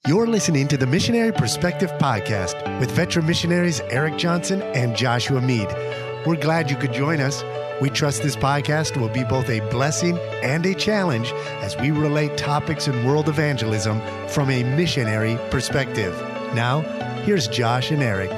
You're listening to the Missionary Perspective Podcast with veteran missionaries Eric Johnson and Joshua Mead. We're glad you could join us. We trust this podcast will be both a blessing and a challenge as we relate topics in world evangelism from a missionary perspective. Now, here's Josh and Eric.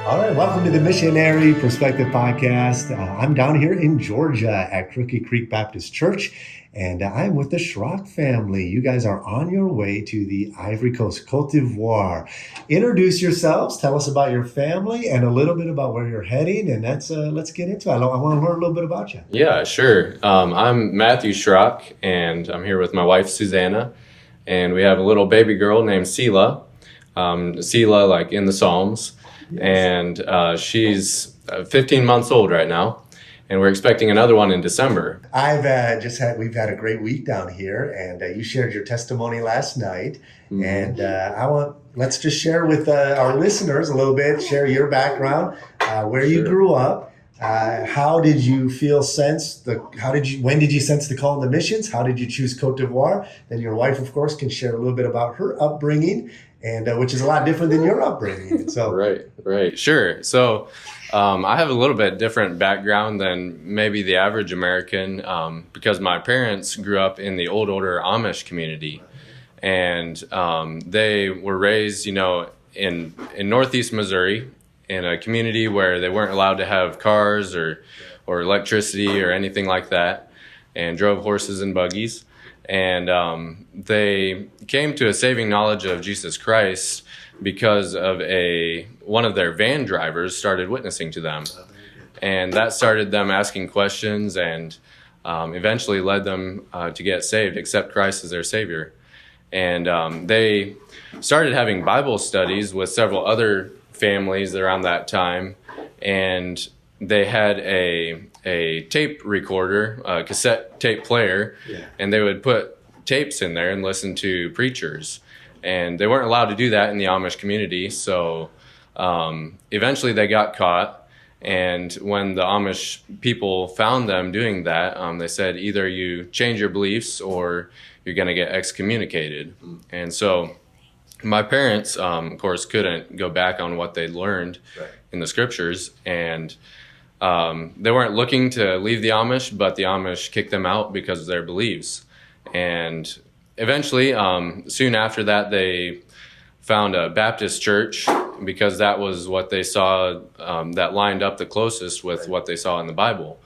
All right, welcome to the Missionary Perspective Podcast. I'm down here in Georgia at Crooked Creek Baptist Church, and I'm with the Schrock family. You guys are on your way to the Ivory Coast, Côte d'Ivoire. Introduce yourselves, tell us about your family, and a little bit about where you're heading, and let's get into it. I want to learn a little bit about you. Yeah, sure. I'm Matthew Schrock, and I'm here with my wife, Susanna, and we have a little baby girl named Selah. Selah, like in the Psalms. Yes. And she's 15 months old right now, and we're expecting another one in December. We've had a great week down here, and you shared your testimony last night, mm-hmm. and let's just share with our listeners a little bit, share your background, where you grew up, how did you when did you sense the call to missions? How did you choose Côte d'Ivoire? Then your wife, of course, can share a little bit about her upbringing, and which is a lot different than your upbringing. So right, sure. So I have a little bit different background than maybe the average American because my parents grew up in the old order Amish community, and they were raised, in Northeast Missouri in a community where they weren't allowed to have cars or electricity or anything like that, and drove horses and buggies. And they came to a saving knowledge of Jesus Christ because of one of their van drivers started witnessing to them. And that started them asking questions and eventually led them to get saved, accept Christ as their Savior. And they started having Bible studies with several other families around that time. And they had a tape recorder, a cassette tape player, and they would put tapes in there and listen to preachers. And they weren't allowed to do that in the Amish community, so eventually they got caught. And when the Amish people found them doing that, they said either you change your beliefs or you're going to get excommunicated. And so my parents, of course, couldn't go back on what they'd learned in the scriptures, and they weren't looking to leave the Amish, but the Amish kicked them out because of their beliefs. And eventually, soon after that, they found a Baptist church because that was what they saw that lined up the closest with what they saw in the Bible,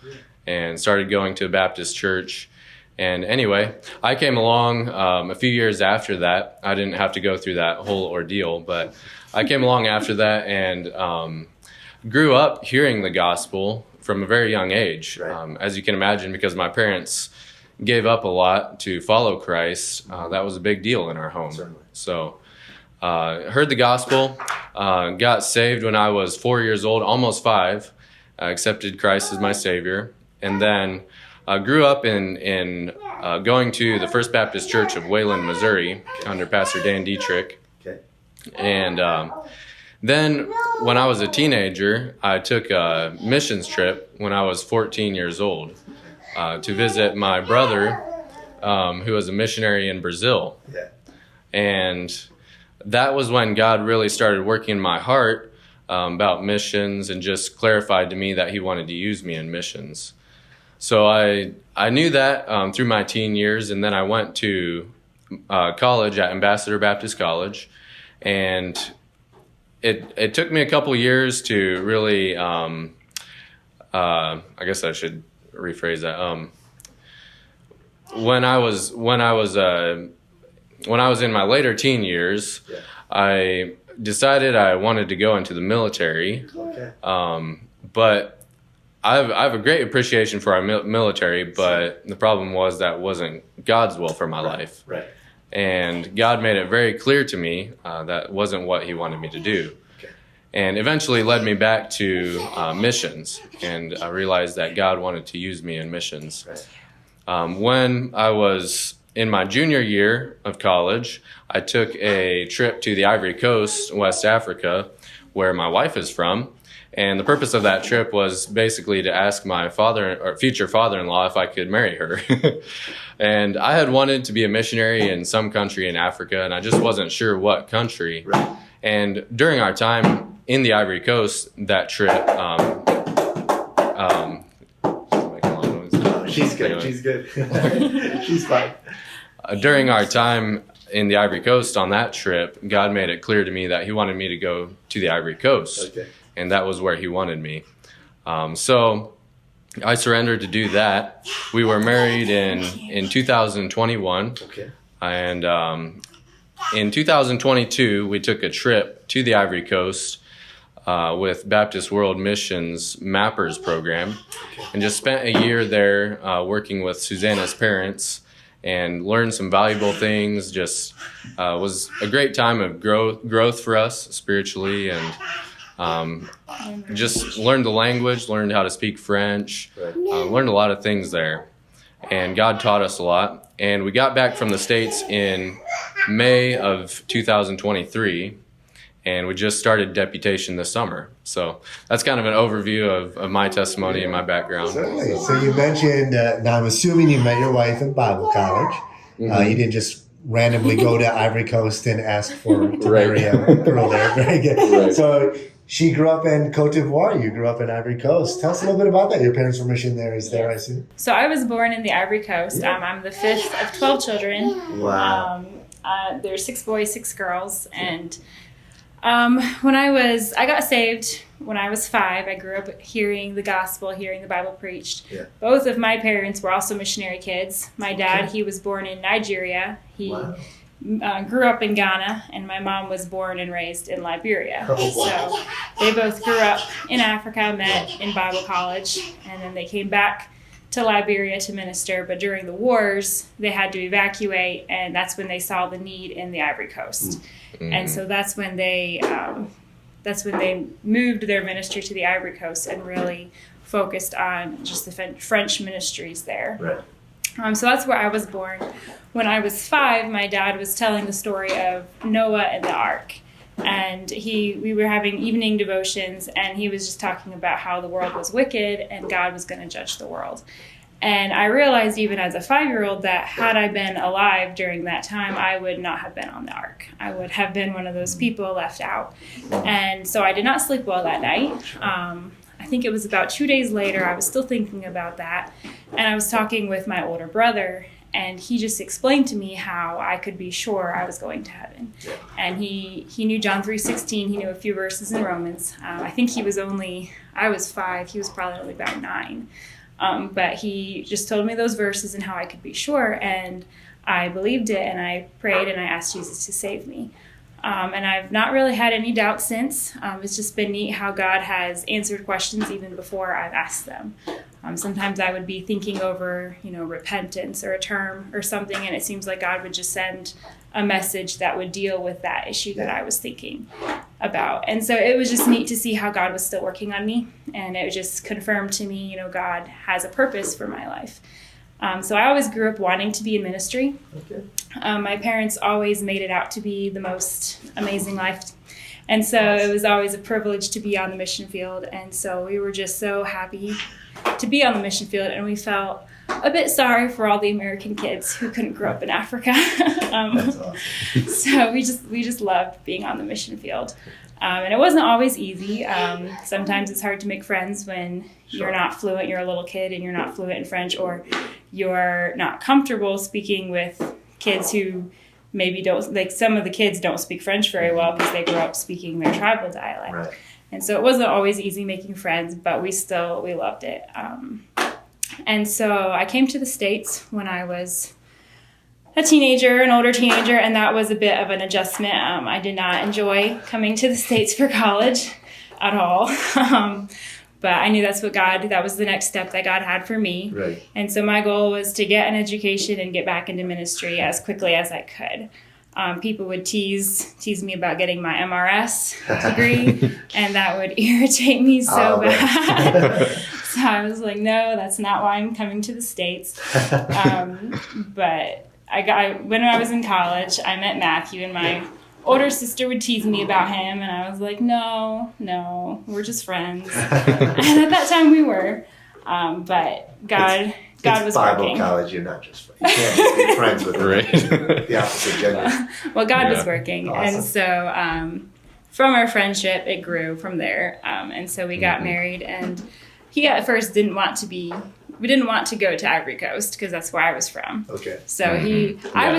and started going to a Baptist church. And anyway, I came along a few years after that. I didn't have to go through that whole ordeal, but I came along after that and grew up hearing the gospel from a very young age, as you can imagine, because my parents gave up a lot to follow Christ. That was a big deal in our home. Certainly. So heard the gospel, got saved when I was 4 years old, almost 5, accepted Christ as my Savior, and then grew up in going to the First Baptist Church of Wayland, Missouri, under Pastor Dan Dietrich. Okay. And then when I was a teenager, I took a missions trip when I was 14 years old to visit my brother, who was a missionary in Brazil. Yeah. And that was when God really started working in my heart about missions and just clarified to me that he wanted to use me in missions. So I knew that through my teen years, and then I went to college at Ambassador Baptist College, and it took me a couple years to really, I guess I should rephrase that. When I was in my later teen years, I decided I wanted to go into the military. Okay. But I have a great appreciation for our military, but the problem was that wasn't God's will for my life. Right. And God made it very clear to me that wasn't what he wanted me to do. And eventually led me back to missions, and I realized that God wanted to use me in missions. Right. When I was in my junior year of college, I took a trip to the Ivory Coast, West Africa, where my wife is from, And the purpose of that trip was basically to ask my future father-in-law if I could marry her. And I had wanted to be a missionary in some country in Africa, and I just wasn't sure what country. Right. And during our time in the Ivory Coast, that trip, she's good. She's good. She's fine. During our time in the Ivory Coast on that trip, God made it clear to me that he wanted me to go to the Ivory Coast. Okay. And that was where he wanted me. So I surrendered to do that. We were married in 2021. Okay. And in 2022, we took a trip to the Ivory Coast with Baptist World Missions Mappers Program, and just spent a year there working with Susanna's parents and learned some valuable things. Just was a great time of growth for us spiritually, and just learned the language, learned how to speak French, learned a lot of things there. And God taught us a lot. And we got back from the States in May of 2023, and we just started deputation this summer. So that's kind of an overview of my testimony and my background. Certainly. So you mentioned, now I'm assuming you met your wife in Bible college. Mm-hmm. You didn't just randomly go to Ivory Coast and ask to marry a girl there. Very good. Right. So she grew up in Côte d'Ivoire. You grew up in Ivory Coast. Tell us a little bit about that. Your parents were missionaries there, I assume. So I was born in the Ivory Coast. I'm the fifth of 12 children. Wow. There's 6 boys, 6 girls. And I got saved when I was 5. I grew up hearing the gospel, hearing the Bible preached. Yeah. Both of my parents were also missionary kids. My dad, he was born in Nigeria. He grew up in Ghana, and my mom was born and raised in Liberia. So they both grew up in Africa, met in Bible college, and then they came back to Liberia to minister. But during the wars, they had to evacuate, and that's when they saw the need in the Ivory Coast. Mm-hmm. And so that's when they moved their ministry to the Ivory Coast and really focused on just the French ministries there. Right. So that's where I was born. When I was 5, my dad was telling the story of Noah and the ark. And we were having evening devotions, and he was just talking about how the world was wicked and God was going to judge the world. And I realized even as a 5-year-old that had I been alive during that time, I would not have been on the ark. I would have been one of those people left out. And so I did not sleep well that night. I think it was about 2 days later, I was still thinking about that. And I was talking with my older brother, and he just explained to me how I could be sure I was going to heaven. And he knew John 3:16. He knew a few verses in Romans. I think I was 5. He was probably only about 9. But he just told me those verses and how I could be sure. And I believed it, and I prayed, and I asked Jesus to save me. And I've not really had any doubt since. It's just been neat how God has answered questions even before I've asked them. Sometimes I would be thinking over, repentance or a term or something, and it seems like God would just send a message that would deal with that issue that I was thinking about. And so it was just neat to see how God was still working on me, and it just confirmed to me, God has a purpose for my life. So I always grew up wanting to be in ministry. Okay. My parents always made it out to be the most amazing life. And so it was always a privilege to be on the mission field. And so we were just so happy to be on the mission field. And we felt a bit sorry for all the American kids who couldn't grow up in Africa. That's awesome. So we just loved being on the mission field. And it wasn't always easy. Sometimes it's hard to make friends when you're not fluent, you're a little kid and you're not fluent in French, or you're not comfortable speaking with kids who maybe don't, like some of the kids don't speak French very well because they grew up speaking their tribal dialect. Right. And so it wasn't always easy making friends, but we loved it. And so I came to the States when I was an older teenager, and that was a bit of an adjustment. I did not enjoy coming to the States for college at all. But I knew that was the next step that God had for me. Right. And so my goal was to get an education and get back into ministry as quickly as I could. People would tease me about getting my MRS degree, and that would irritate me so bad. So I was like, no, that's not why I'm coming to the States. But when I was in college, I met Matthew, and my older sister would tease me about him, and I was like, no, we're just friends. And at that time we were. But God was Bible working. college, you're not just friends. You can't just be friends with Right. the opposite gender. Well, God was working. Awesome. And so from our friendship, it grew from there. And so we got married, and he at first didn't want to go to Ivory Coast because that's where I was from. Okay. So I Yeah.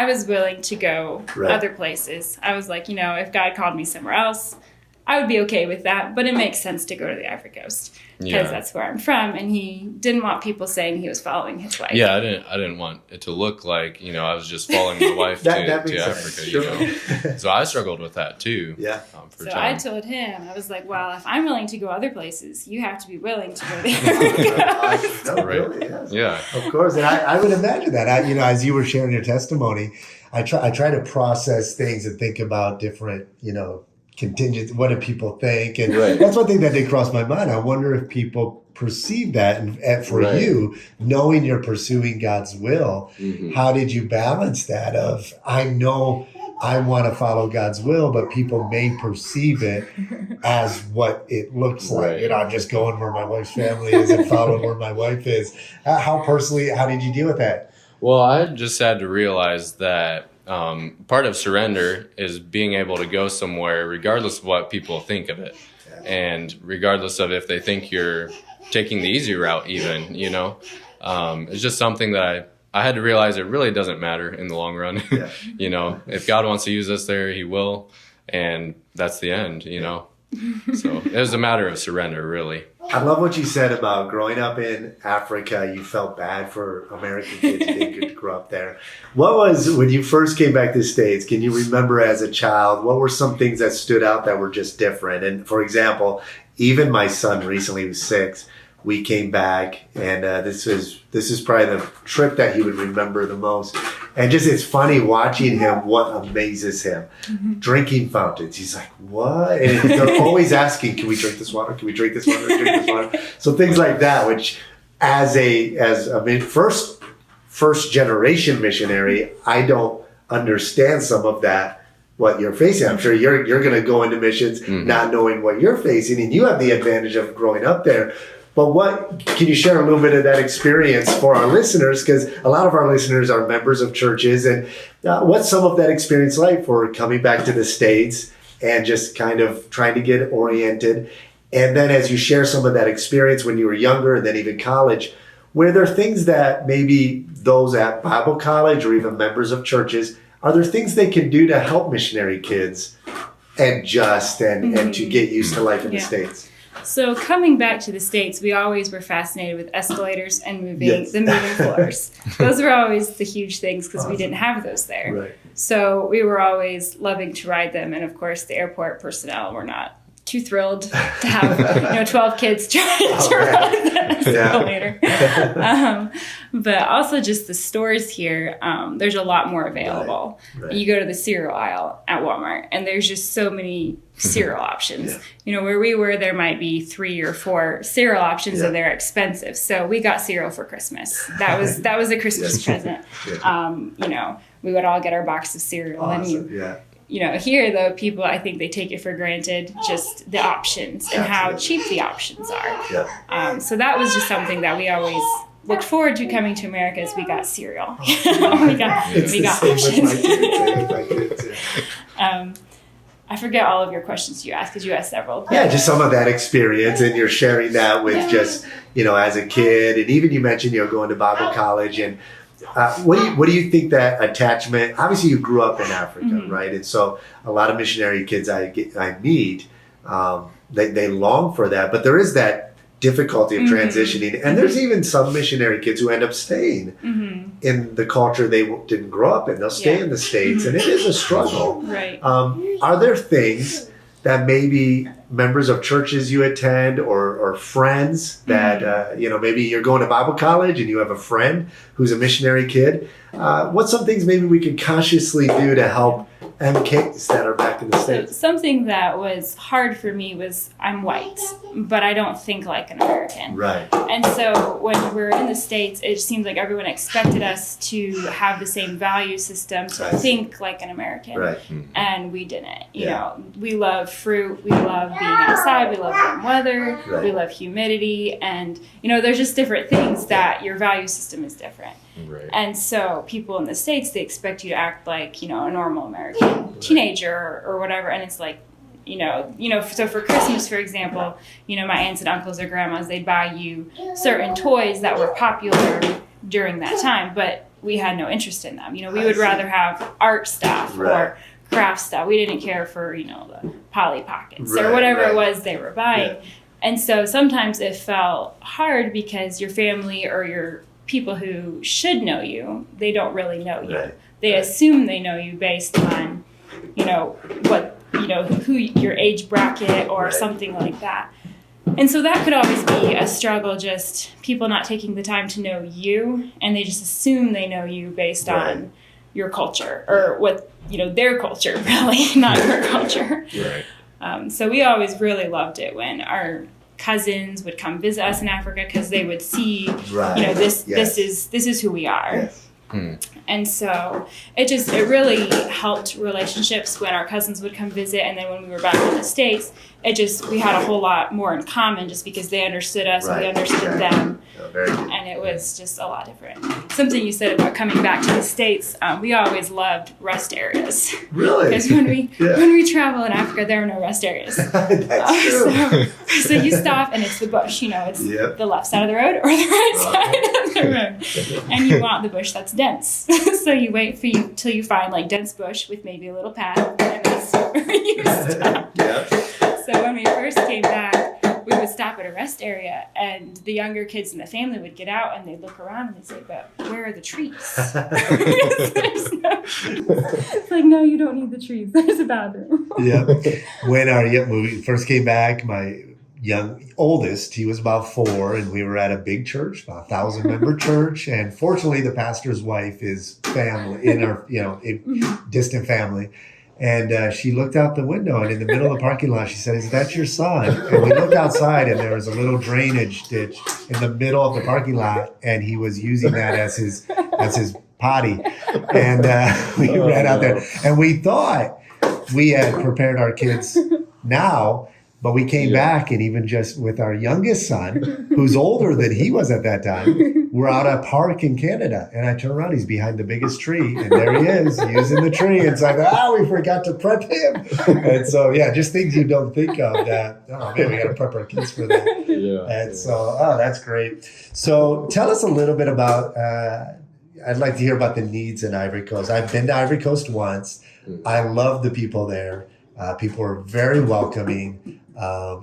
was willing to go other places. I was like, if God called me somewhere else, I would be okay with that, but it makes sense to go to the Ivory Coast because that's where I'm from. And he didn't want people saying he was following his wife. Yeah, I didn't want it to look like, I was just following my wife That to makes Africa, sense. So I struggled with that too. Yeah. For So time. I told him, I was like, well, if I'm willing to go other places, you have to be willing to go there. No, Right. really, yes. Yeah. Of course, and I would imagine that. As you were sharing your testimony, I try to process things and think about different, contingent. What do people think? And that's one thing that did cross my mind. I wonder if people perceive that, and for you, knowing you're pursuing God's will, how did you balance that? Of I know I want to follow God's will, but people may perceive it as what it looks like. I'm just going where my wife's family is and following where my wife is. How did you deal with that? Well, I just had to realize that part of surrender is being able to go somewhere regardless of what people think of it, and regardless of if they think you're taking the easy route even, it's just something that I had to realize it really doesn't matter in the long run. If God wants to use us there, he will, and that's the end, So it was a matter of surrender, really. I love what you said about growing up in Africa. You felt bad for American kids who didn't grow up there. What was, when you first came back to the States, can you remember as a child, what were some things that stood out that were just different? And for example, even my son recently, who's 6, we came back, and this is probably the trip that he would remember the most. And just, it's funny watching him, what amazes him. Drinking fountains. He's like, what? And they're always asking, can we drink this water? Can we drink this water? Drink this water? So things like that, which as a first generation missionary, I don't understand some of that, what you're facing. I'm sure you're going to go into missions not knowing what you're facing, and you have the advantage of growing up there. But can you share a little bit of that experience for our listeners? Because a lot of our listeners are members of churches. And what's some of that experience like for coming back to the States and just kind of trying to get oriented? And then as you share some of that experience when you were younger and then even college, were there things that maybe those at Bible college or even members of churches, are there things they can do to help missionary kids adjust and to get used to life in the States? So coming back to the States, we always were fascinated with escalators and moving floors. Those were always the huge things because we didn't have those there. Right. So we were always loving to ride them. And of course, the airport personnel were not too thrilled to have 12 kids trying to ride that escalator. But also just the stores here, there's a lot more available. Right. You go to the cereal aisle at Walmart, and there's just so many cereal options. Where we were, there might be 3 or 4 cereal options, and they're expensive. So we got cereal for Christmas. That was a Christmas present. We would all get our box of cereal. Awesome. Here, though, people, I think they take it for granted, just the options and how cheap the options are. So that was just something that we always looked forward to coming to America, as we got cereal. we got options. I forget all of your questions you asked, because you asked several. Yeah, just some of that experience, and you're sharing that with just, as a kid. And even you mentioned, going to Bible college. And what do you think that attachment, obviously you grew up in Africa, right? And so a lot of missionary kids I meet, they long for that, but there is that difficulty of transitioning. And there's even some missionary kids who end up staying in the culture they didn't grow up in. They'll stay in the States, and it is a struggle. Right. Are there things that maybe members of churches you attend or friends that, maybe you're going to Bible college and you have a friend who's a missionary kid? What's some things maybe we could consciously do to help MKs that are back in the So States? something that was hard for me was I'm white, but I don't think like an American. Right. And so when we were in the States, it seemed like everyone expected us to have the same value system, to think like an American. Right. And we didn't. You Yeah. know, we love fruit, we love being outside, we love warm weather, Right. we love humidity, and, you know, there's just different things that your value system is different. Right. And so people in the States, they expect you to act like, you know, a normal American teenager or whatever. And it's like, you know, so for Christmas, for example, you know, my aunts and uncles or grandmas, they'd buy you certain toys that were popular during that time, but we had no interest in them. You know, we would rather have art stuff or craft stuff. We didn't care for, you know, the Polly Pockets or whatever it was they were buying. Yeah. And so sometimes it felt hard because your family or your people who should know you, they don't really know you. Right. They assume they know you based on, you know, what, you know, who your age bracket or something like that. And so that could always be a struggle, just people not taking the time to know you, and they just assume they know you based on your culture or what, you know, their culture, really, not your culture. Right. So we always really loved it when our cousins would come visit us in Africa, because they would see, you know, this is who we are. Yes. And so it really helped relationships when our cousins would come visit, and then when we were back in the States, we had a whole lot more in common, just because they understood us and we understood them. Oh, very good. And it was just a lot different. Something you said about coming back to the States, we always loved rest areas. Really? Because when we travel in Africa, there are no rest areas. That's true. So you stop and it's the bush. You know, it's the left side of the road or the right side of the road. And you want the bush that's dense. So you wait till you find like dense bush with maybe a little path, and that's where you stop. Yeah. So when we first came back, we would stop at a rest area, and the younger kids in the family would get out and they'd look around and they'd say, "But where are the trees?" It's like, no, you don't need the trees. There's a bathroom. Yeah. When we first came back, my oldest, he was about 4, and we were at a big church, about 1,000-member church, and fortunately the pastor's wife is family in our, you know, distant family. And she looked out the window, and in the middle of the parking lot, she said, "Is that your son?" And we looked outside, and there was a little drainage ditch in the middle of the parking lot, and he was using that as his potty. And we ran out there, and we thought we had prepared our kids now. But we came back, and even just with our youngest son, who's older than he was at that time, we're out at a park in Canada. And I turn around, he's behind the biggest tree, and there he is, using the tree. And so I go, we forgot to prep him. And so, just things you don't think of that, oh man, we got to prep our kids for that. Yeah. And so, that's great. So tell us a little bit about, I'd like to hear about the needs in Ivory Coast. I've been to Ivory Coast once. I love the people there. People are very welcoming.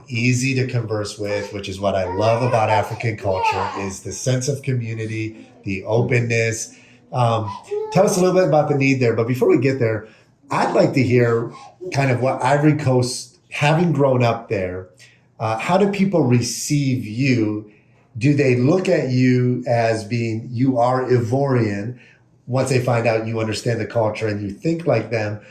Easy to converse with, which is what I love about African culture, is the sense of community, the openness. Tell us a little bit about the need there. But before we get there, I'd like to hear kind of what Ivory Coast, having grown up there, how do people receive you? Do they look at you as being, you are Ivorian, once they find out you understand the culture and you think like them?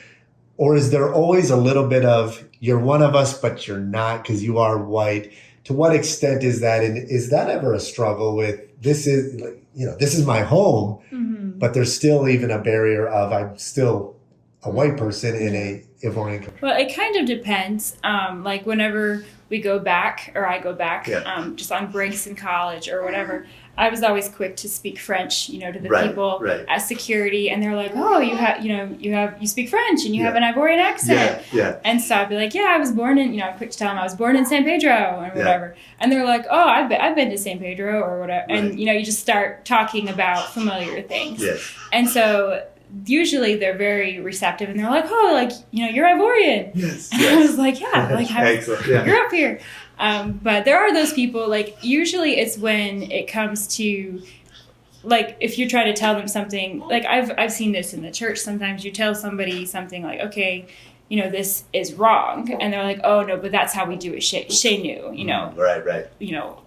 Or is there always a little bit of, you're one of us, but you're not because you are white? To what extent is that? And is that ever a struggle with, this is my home, but there's still even a barrier of, I'm still a white person in a Ivorian country? Well, it kind of depends. Like whenever we go back, or I go back, just on breaks in college or whatever, I was always quick to speak French, to the people at security, and they're like, "Oh, you speak French and you have an Ivorian accent." And so I'd be like, "Yeah, I was born in," I'm quick to tell them I was born in San Pedro or whatever. And they're like, "Oh, I've been to San Pedro or whatever." And you just start talking about familiar things. And so usually they're very receptive, and they're like, "Oh, like you're Ivorian." And I was like, "Yeah, like I grew up here." But there are those people, like, usually it's when it comes to, like, if you're trying to tell them something, like, I've seen this in the church. Sometimes you tell somebody something like, okay, this is wrong. And they're like, oh, no, but that's how we do it chez nous,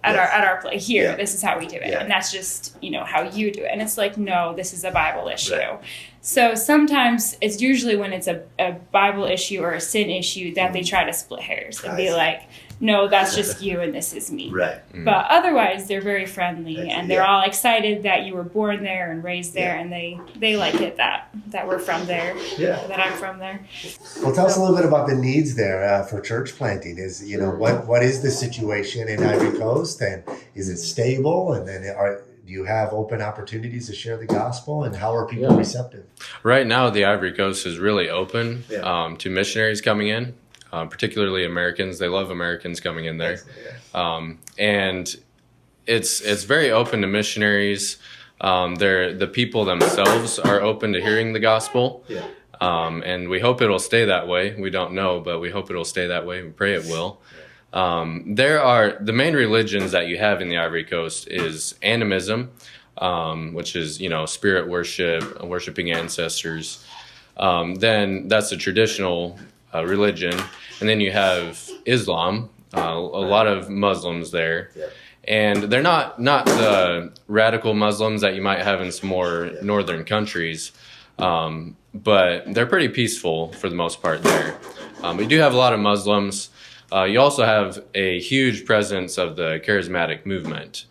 at our place here, this is how we do it. And that's just, how you do it. And it's like, no, this is a Bible issue. So sometimes it's usually when it's a Bible issue or a sin issue that they try to split hairs and be like, no, that's just you and this is me. Right. But otherwise, they're very friendly and they're all excited that you were born there and raised there, and they like it that we're from there, that I'm from there. Well, tell us a little bit about the needs there for church planting. Is what is the situation in Ivory Coast, and is it stable? And then do you have open opportunities to share the gospel, and how are people receptive? Right now, the Ivory Coast is really open to missionaries coming in. Particularly Americans. They love Americans coming in there. And it's very open to missionaries. The people themselves are open to hearing the gospel. And we hope it'll stay that way. We don't know, but we hope it'll stay that way. We pray it will. There are the main religions that you have in the Ivory Coast is animism, which is, spirit worship, worshiping ancestors. Then that's a traditional religion. And then you have Islam, a lot of Muslims there. And they're not the radical Muslims that you might have in some more northern countries, but they're pretty peaceful for the most part there. We do have a lot of Muslims. You also have a huge presence of the charismatic movement.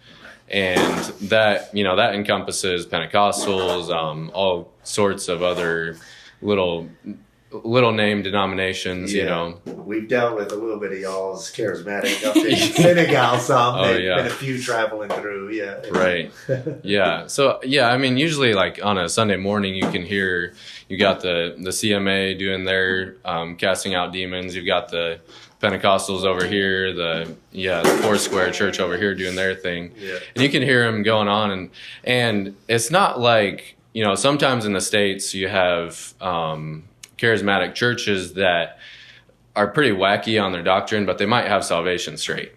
And that encompasses Pentecostals, all sorts of other little name denominations, We've dealt with a little bit of y'all's charismatic up in Senegal, some. There's been a few traveling through, Right. Yeah. So, usually like on a Sunday morning, you can hear, you got the CMA doing their casting out demons. You've got the Pentecostals over here, the Foursquare Church over here doing their thing. And you can hear them going on. And it's not like, sometimes in the States you have charismatic churches that are pretty wacky on their doctrine, but they might have salvation straight.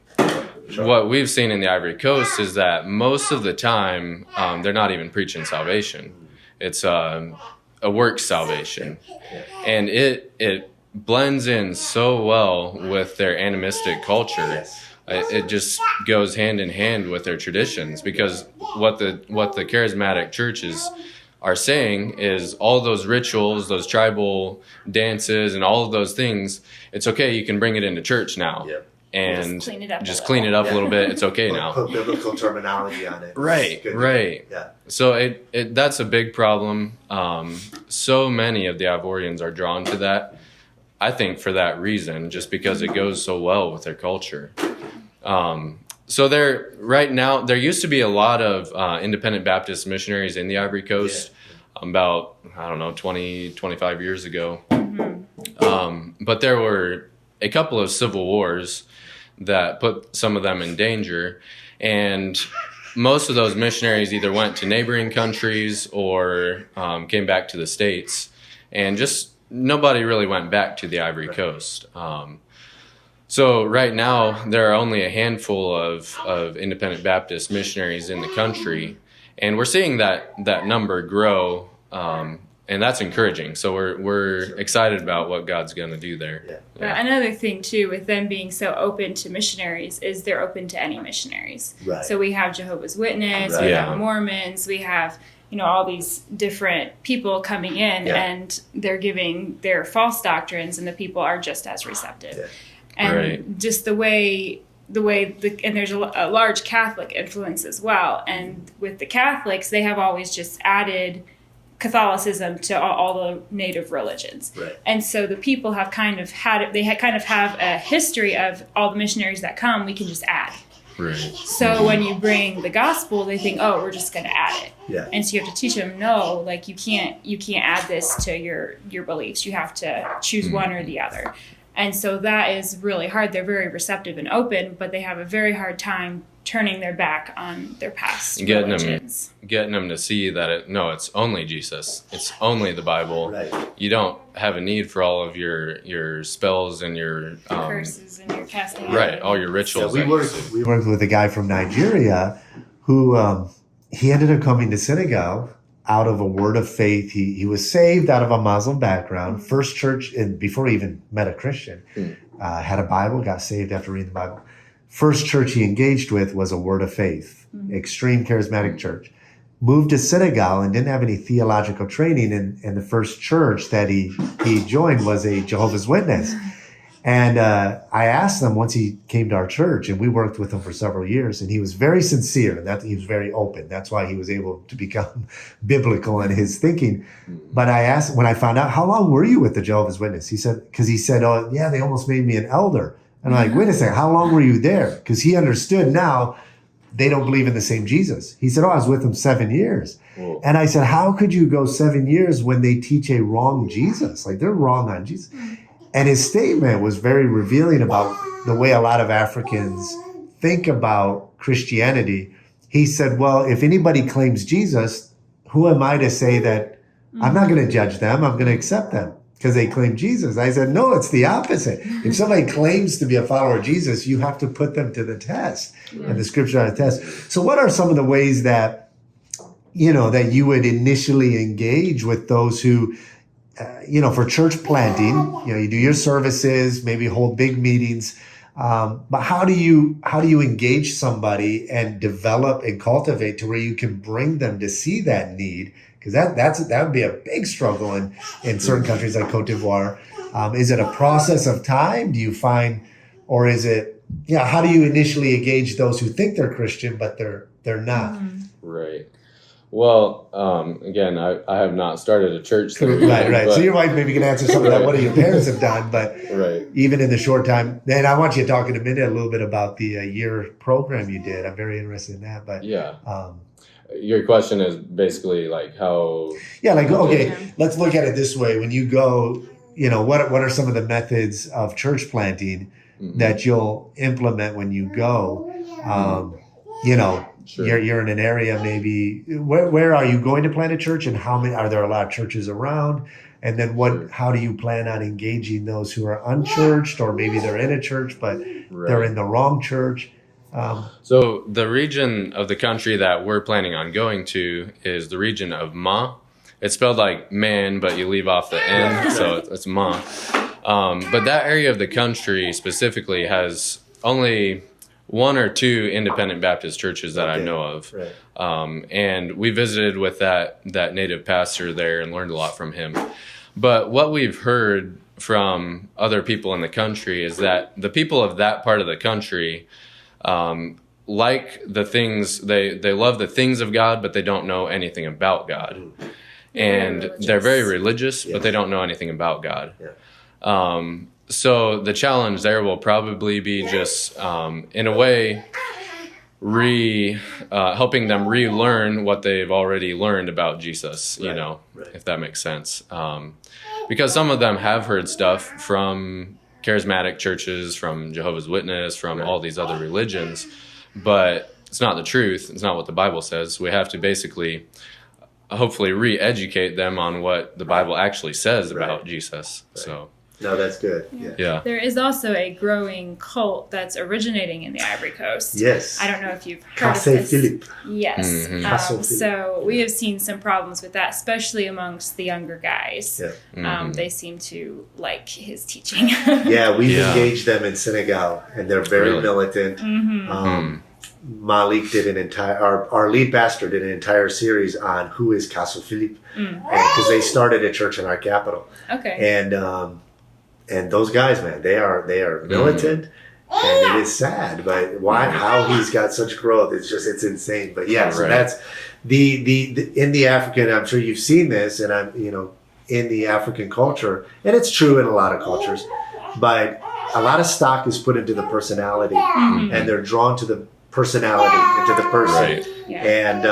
Sure. What we've seen in the Ivory Coast is that most of the time they're not even preaching salvation. It's a work salvation. And it blends in so well with their animistic culture. It just goes hand in hand with their traditions, because what the charismatic churches are saying is all those rituals, those tribal dances, and all of those things, it's okay. You can bring it into church now. And just clean it up a little bit. It's okay now. Put biblical terminology on it. Right. Yeah. So that's a big problem. So many of the Ivorians are drawn to that. I think for that reason, just because it goes so well with their culture. So right now, there used to be a lot of independent Baptist missionaries in the Ivory Coast about, 20, 25 years ago. But there were a couple of civil wars that put some of them in danger. And most of those missionaries either went to neighboring countries or came back to the States. And just nobody really went back to the Ivory Coast. So right now, there are only a handful of independent Baptist missionaries in the country, and we're seeing that number grow, and that's encouraging. So we're excited about what God's going to do there. Another thing too, with them being so open to missionaries, is they're open to any missionaries. Right. So we have Jehovah's Witness, we have Mormons, we have all these different people coming in, and they're giving their false doctrines, and the people are just as receptive. And just the way and there's a large Catholic influence as well. And with the Catholics, they have always just added Catholicism to all the native religions. And so the people have kind of had it. They kind of have a history of all the missionaries that come. We can just add. So when you bring the gospel, they think, oh, we're just going to add it. And so you have to teach them, no, like you can't add this to your beliefs. You have to choose one or the other. And so that is really hard. They're very receptive and open, but they have a very hard time turning their back on their past religions. Getting them to see that it's only Jesus. It's only the Bible. You don't have a need for all of your spells and your curses and your casting out. All your rituals. So we worked with a guy from Nigeria who he ended up coming to Senegal out of a word of faith. He was saved out of a Muslim background. First church, before he even met a Christian, had a Bible, got saved after reading the Bible. First church he engaged with was a word of faith, extreme charismatic church. moved to Senegal and didn't have any theological training. And the first church that he joined was a Jehovah's Witness. And I asked him once he came to our church, and we worked with him for several years, and he was very sincere, and that he was very open. That's why he was able to become biblical in his thinking. But I asked, when I found out, how long were you with the Jehovah's Witness? He said, oh, yeah, they almost made me an elder. And I'm like, wait a second, how long were you there? Because he understood now they don't believe in the same Jesus. He said, I was with them 7 years. Whoa. And I said, how could you go 7 years when they teach a wrong Jesus? Like, they're wrong on Jesus. And his statement was very revealing about the way a lot of Africans think about Christianity. He said, well, if anybody claims Jesus, who am I to say that I'm not going to judge them, I'm going to accept them because they claim Jesus? I said, no, it's the opposite. If somebody claims to be a follower of Jesus, you have to put them to the test. And the scripture on the test. So what are some of the ways that, that you would initially engage with those who, for church planting, you do your services, maybe hold big meetings. But how do you engage somebody and develop and cultivate to where you can bring them to see that need? Because that would be a big struggle in certain countries like Côte d'Ivoire. Is it a process of time? Do you find, or is it, how do you initially engage those who think they're Christian, but they're not? Right. Well, again, I have not started a church. Right. So your wife maybe can answer some of that. What your parents have done, but even in the short time. And I want you to talk in a minute a little bit about the year program you did. I'm very interested in that. But your question is basically like how. Yeah. Like okay, let's look at it this way. When you go, what are some of the methods of church planting that you'll implement when you go? Sure. You're in an area maybe where are you going to plant a church, and how many are there a lot of churches around? And then how do you plan on engaging those who are unchurched, or maybe they're in a church but they're in the wrong church? So the region of the country that we're planning on going to is the region of Ma. It's spelled like man, but you leave off the N, so it's Ma. But that area of the country specifically has only one or two independent Baptist churches that I know of. Right. And we visited with that native pastor there and learned a lot from him. But what we've heard from other people in the country is that the people of that part of the country like the things, they love the things of God, but they don't know anything about God. And they're very religious, but they don't know anything about God. Yeah. So the challenge there will probably be just, in a way, helping them relearn what they've already learned about Jesus, if that makes sense. Because some of them have heard stuff from charismatic churches, from Jehovah's Witness, from all these other religions, but it's not the truth. It's not what the Bible says. We have to basically, hopefully, re-educate them on what the Bible actually says about Jesus. Right. So. No, that's good. Yeah. There is also a growing cult that's originating in the Ivory Coast. Yes. I don't know if you've heard of this. Philippe. Yes. Mm-hmm. So we have seen some problems with that, especially amongst the younger guys. Yeah. Mm-hmm. They seem to like his teaching. We've engaged them in Senegal, and they're very militant. Mm-hmm. Malik did our lead pastor did an entire series on who is Castle Philippe, because they started a church in our capital. Okay. And those guys, man, they are militant, and it is sad. But how he's got such growth, it's insane. But so that's the in the African. I'm sure you've seen this, and in the African culture, and it's true in a lot of cultures. But a lot of stock is put into the personality, and they're drawn to the personality, into the person, right. And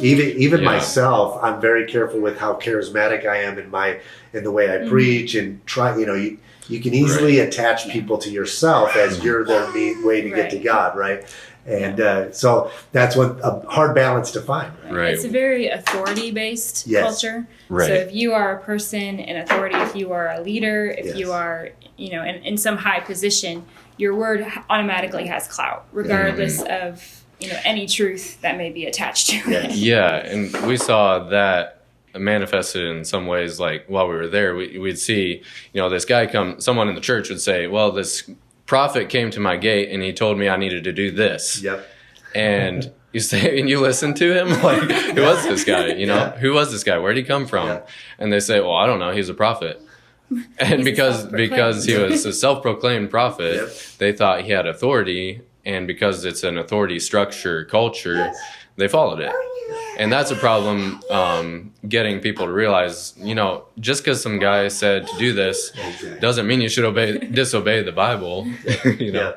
even myself, I'm very careful with how charismatic I am in the way I preach and try. You can easily attach people to yourself as you're their way to get to God, right? And so that's a hard balance to find. Right. It's a very authority-based culture. Right. So if you are a person in authority, if you are a leader, if you are, in some high position, your word automatically has clout, regardless of any truth that may be attached to it. Yeah, and we saw that manifested in some ways. Like while we were there, we'd see, this guy someone in the church would say, well, this prophet came to my gate and he told me I needed to do this. Yep. And you say, and you listen to him, like, who was this guy? You know, Yeah. who was this guy? Where'd he come from? Yeah. And they say, well, I don't know. He's a prophet. And because he was a self-proclaimed prophet, Yep. they thought he had authority. And because it's an authority structure culture, they followed it. And that's a problem, getting people to realize, you know, just because some guy said to do this doesn't mean you should disobey the Bible. You know? Yeah,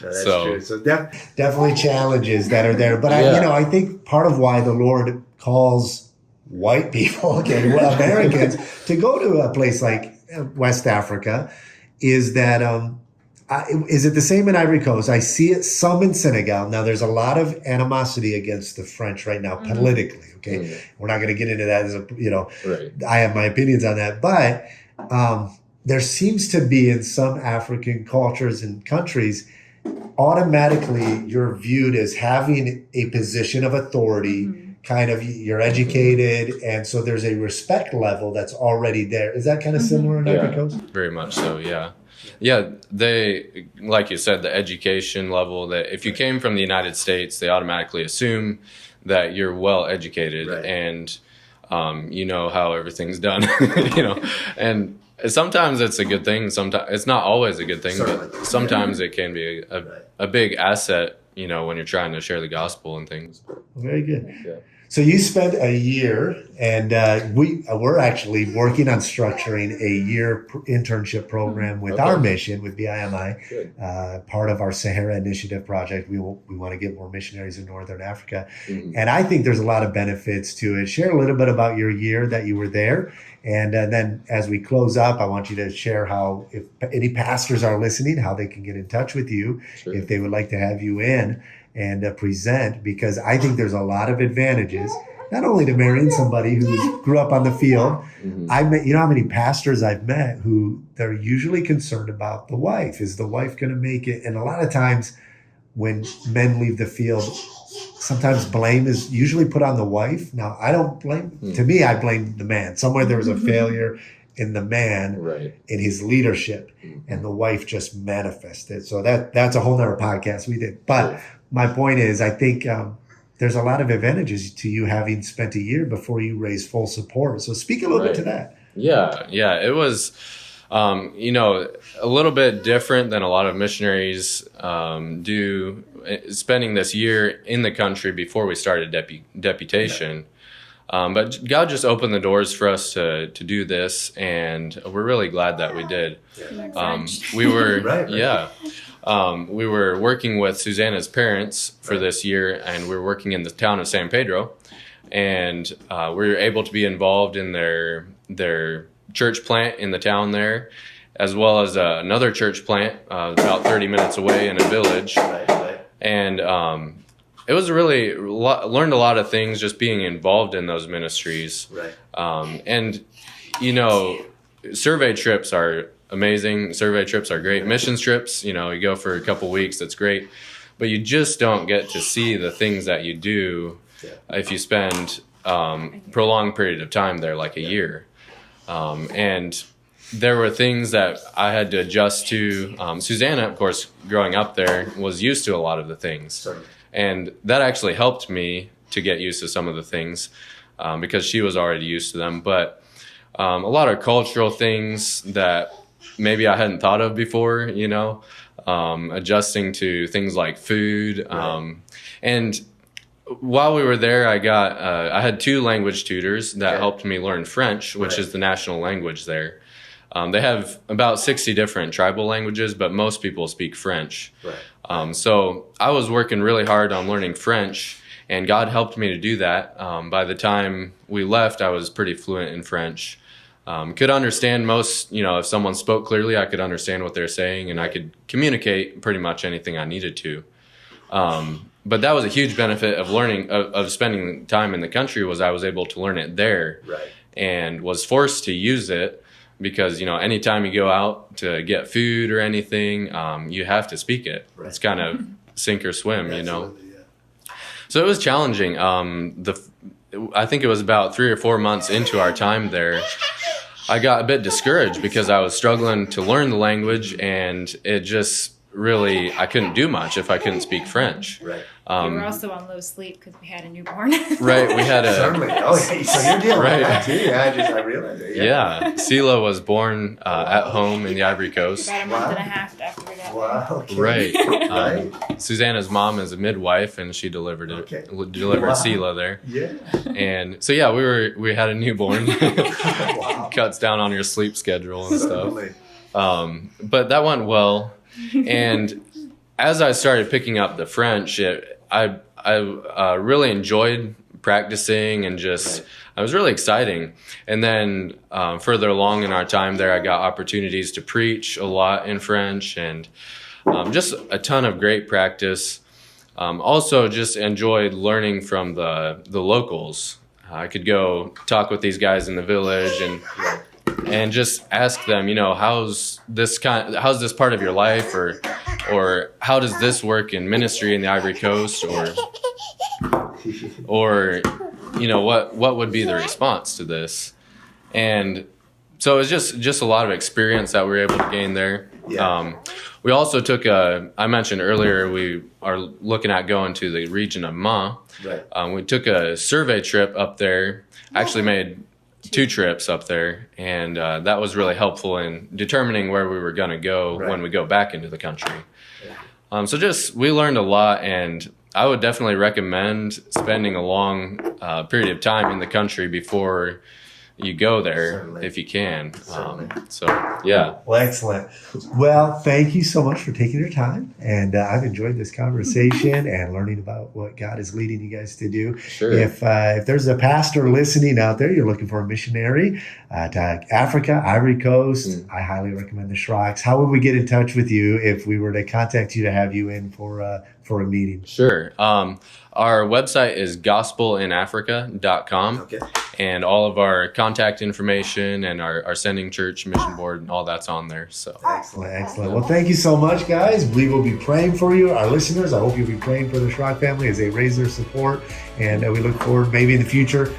no, that's true. So definitely challenges that are there. But Yeah. I think part of why the Lord calls white people, Americans, to go to a place like West Africa is that, is it the same in Ivory Coast? I see it some in Senegal. Now, there's a lot of animosity against the French right now, politically. Okay, we're not going to get into that. Right. I have my opinions on that, but there seems to be in some African cultures and countries, automatically you're viewed as having a position of authority. Kind of, you're educated, and so there's a respect level that's already there. Is that kind of similar in Ivory Coast? Very much so, yeah. Yeah, they, like you said, the education level, that if you came from the United States, they automatically assume that you're well educated, Right. and you know how everything's done, you know. And sometimes it's a good thing. Sometimes it's not always a good thing, Certainly. but sometimes it can be a big asset, you know, when you're trying to share the gospel and things. Very good. Yeah. So you spent a year, and we're actually working on structuring a year internship program with our mission, with BIMI, part of our Sahara Initiative project. We want to get more missionaries in Northern Africa. And I think there's a lot of benefits to it. Share a little bit about your year that you were there. And then as we close up, I want you to share how, if any pastors are listening, how they can get in touch with you if they would like to have you in and present, because I think there's a lot of advantages, not only to marrying somebody who grew up on the field. I met, you know how many pastors I've met who they're usually concerned about the wife. Is the wife going to make it? And a lot of times when men leave the field, sometimes blame is usually put on the wife. Now, I don't blame, to me, I blame the man. Somewhere there was a failure in the man, in his leadership, and the wife just manifested. So that's a whole nother podcast we did. But my point is, I think there's a lot of advantages to you having spent a year before you raise full support. So speak a little bit to that. Yeah, it was, you know, a little bit different than a lot of missionaries do, spending this year in the country before we started deputation. But God just opened the doors for us to do this, and we're really glad that we did. We were, we were working with Susanna's parents for this year, and we were working in the town of San Pedro, and we were able to be involved in their church plant in the town there, as well as another church plant about 30 minutes away in a village. And it was really learned a lot of things just being involved in those ministries. And, you know, survey trips are amazing. Survey trips are great. Missions trips, you know, you go for a couple weeks, that's great. But you just don't get to see the things that you do if you spend prolonged period of time there, like a year. And there were things that I had to adjust to. Susanna, of course, growing up there, was used to a lot of the things. And that actually helped me to get used to some of the things because she was already used to them. But a lot of cultural things that maybe I hadn't thought of before, you know, adjusting to things like food. And while we were there, I had 2 language tutors that helped me learn French, which is the national language there. They have about 60 different tribal languages, but most people speak French. So I was working really hard on learning French, and God helped me to do that. By the time we left, I was pretty fluent in French. Could understand most, you know, if someone spoke clearly, I could understand what they're saying, and I could communicate pretty much anything I needed to. But that was a huge benefit of learning, of spending time in the country, was I was able to learn it there and was forced to use it. Because, you know, anytime you go out to get food or anything, you have to speak it. It's kind of sink or swim, you know. So it was challenging. I think it was about 3 or 4 months into our time there, I got a bit discouraged because I was struggling to learn the language, and it just really, I couldn't do much if I couldn't speak French. Right. We were also on low sleep because we had a newborn. Right, we had Certainly. Oh, yeah, so you're dealing Right. with that too. Yeah, I realized it. Yeah, Sela was born at home in the Ivory Coast. About a month and a half after we got there. Wow. Okay. Right. Right. Susanna's mom is a midwife, and she delivered Wow. Sela there. Yeah. And so yeah, we had a newborn. Wow. Cuts down on your sleep schedule and stuff. Certainly. But that went well. And as I started picking up the French, I really enjoyed practicing and just it was really exciting. And then further along in our time there, I got opportunities to preach a lot in French and just a ton of great practice. Also, just enjoyed learning from the locals. I could go talk with these guys in the village and just ask them, how's this part of your life, or how does this work in ministry in the Ivory Coast, or what would be the response to this? And so it was just a lot of experience that we were able to gain there. Yeah. We also took I mentioned earlier, we are looking at going to the region of Ma. Right. We took a survey trip up there, actually made 2 trips up there, and that was really helpful in determining where we were going to go when we go back into the country. So we learned a lot, and I would definitely recommend spending a long period of time in the country before you go there. Certainly. If you can. Certainly. So yeah. Well, excellent. Well, thank you so much for taking your time. And I've enjoyed this conversation and learning about what God is leading you guys to do. Sure. If there's a pastor listening out there, you're looking for a missionary to Africa, Ivory Coast, I highly recommend the Schrocks. How would we get in touch with you if we were to contact you to have you in for a meeting? Sure. Our website is gospelinafrica.com. Okay. And all of our contact information and our sending church mission board and all that's on there. So Excellent, excellent. Well, thank you so much, guys. We will be praying for you, our listeners. I hope you'll be praying for the Schrock family as they raise their support. And we look forward, maybe in the future,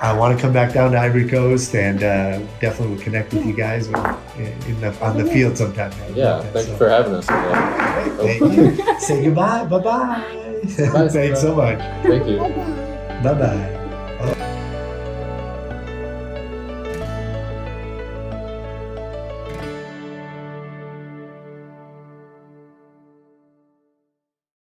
I want to come back down to Ivory Coast and definitely will connect with you guys on the field sometime. yeah, thank you for having us. Thank you. Say goodbye. Bye-bye. Thanks so much. Thank you. Bye-bye.